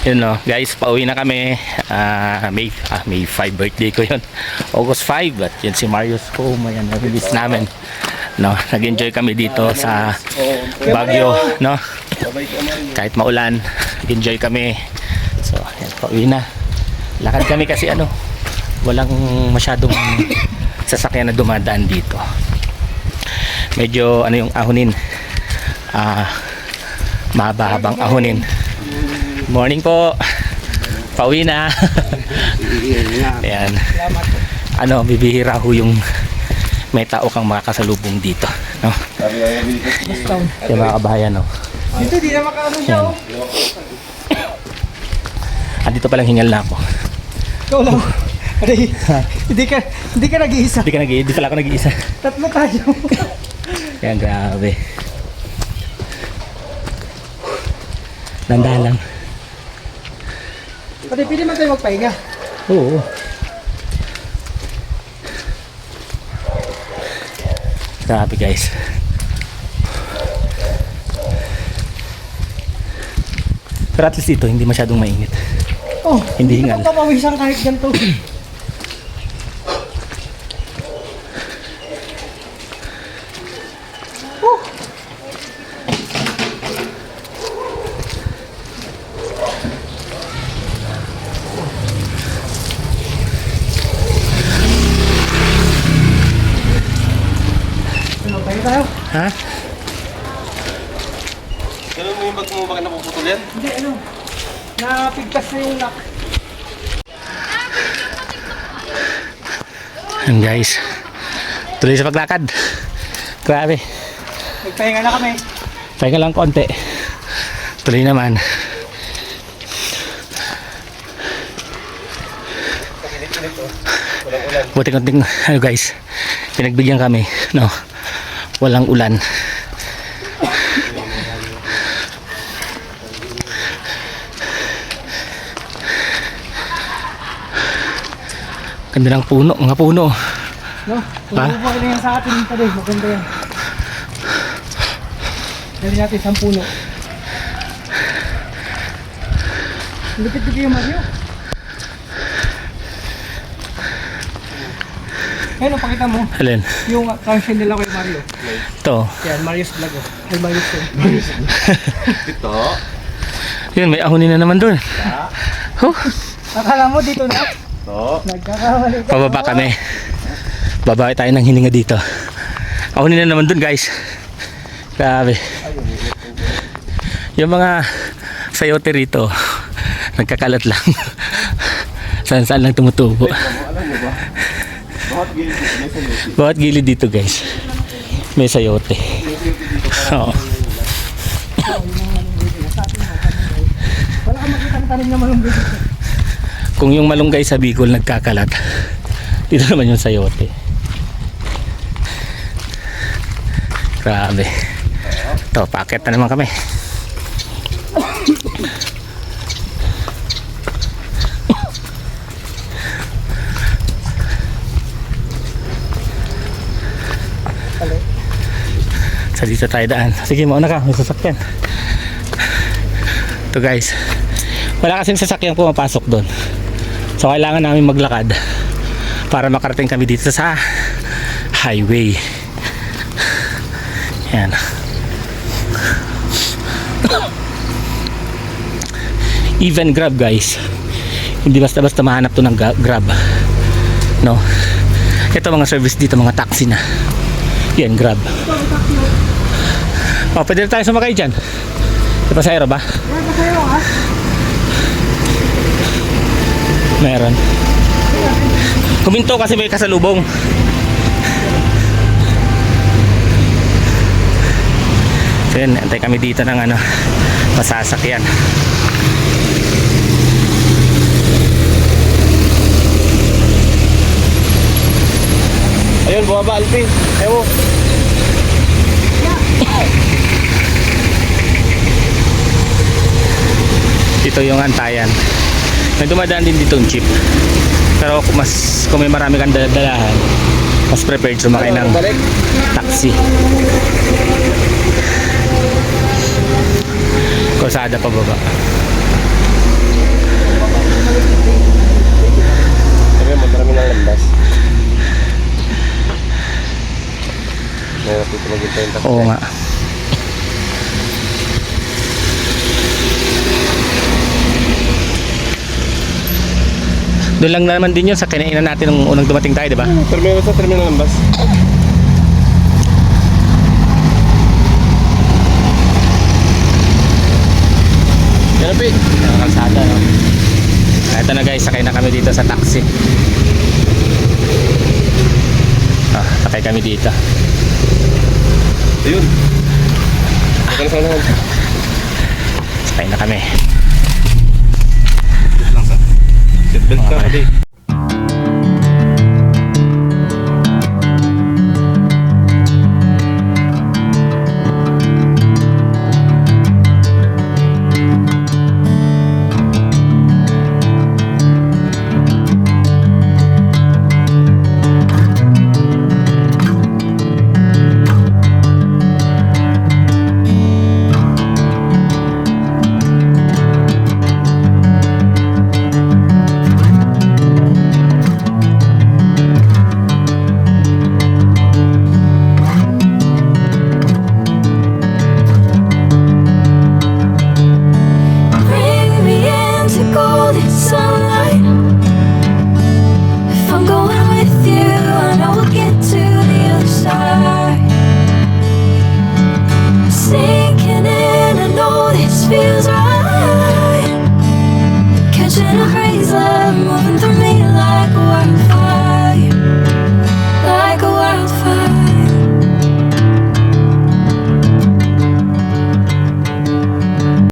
Yun no, guys, pauwi na kami. May 5 birthday ko yun. August 5. At yun si Marius ko. Mayan, na-release namin. No, nag-enjoy kami dito sa Baguio. No? Kahit maulan, nag-enjoy kami. So, yan, pauwi na. Lakad kami kasi walang masyadong sasakyan na dumadaan dito. Medyo yung ahonin. Mahaba-habang ahonin. Morning po. Pauwi na. Ayan. Bibihira ho yung may tao kang makakasalubong dito, no? Yung mga kabayan, no? Dito, di na makaano siya, oh. Andito palang hingal na ako. Ikaw lang. Hindi ka nag-iisa. Hindi pala ako nag-iisa. Tatlo tayo. Yan, grabe. Nanda lang. Pati pili man tayo magpahinga. Oo. Grabe guys. Pero at least ito, hindi masyadong mainit. Oh, Hindi hingal. papawisan kahit ganito. Tayo. Ha? Ganun mo yung bag mo, bakit napuputol yan? Hindi, napigtas na yung lock. Yan guys. Tuloy sa paglakad. Grabe. Nagpahinga na kami. Pahinga lang konti. Tuloy naman. Buti konting guys. Pinagbigyan kami, no. Walang ulan. Ganda ng puno, mga puno. No? Ha? Bumubay na yan sa atin pa din. Maganda yan. Dali natin 10 puno. Lupit-lupit yung Mario. Ayun, pakita mo. Alin? Yung function nila kay Mario. Ito. Yan, Mario's vlog, oh. Ay, Mario's vlog. Ito. Yun, may ahonin na naman dun. Huh. Akala mo dito na? Ito. Nagkakamali ka. Pababa kami. Babae tayo ng hininga dito. Ahonin na naman dun guys. Grabe. Yung mga sayote rito, nagkakalat lang. Saan-saan lang tumutubo. Alam mo ba? Bawat gilid dito guys, may sayote. Oo. Wala kang makita ng tanim na malunggay. Kung yung malunggay sa Bicol nagkakalat, dito naman yung sayote. Grabe. Ito, paakyat na naman kami. Sa dito tayo daan. Sige, mauna ka, may sasakyan. Ito guys, wala kasing sasakyan pumapasok doon. So kailangan namin maglakad para makarating kami dito sa highway. Yan. Even Grab guys, hindi basta-basta mahanap to ng Grab, no? Ito mga service dito, mga taxi na. Yan, Grab. Oh, pwede na tayo sumakay dyan. May pasahero ba? May pasahero ka? Meron. Kuminto kasi may kasalubong. So yun, antay kami dito ng masasakyan. Ayun, bumaba, Alvin. Ewo. Dito yung antayan. May dumadaan din dito yung jeep. Pero kung may marami kang dalahan, mas prepared sumakay ng taxi. Kusada pa baba. landas. Mahirap dito maghintay yung taxi. Oo nga. Doon lang naman din yun sa kinainan natin nung unang dumating tayo, di ba? Terminal sa terminal ng bus. Yan na, Pi. Yung kalsada, no? Ito na guys, sakay na kami dito sa taxi. Sakay kami dito. Ayun. Ito na sa unahan. Sakay na kami. Seatbelt ka, Adi.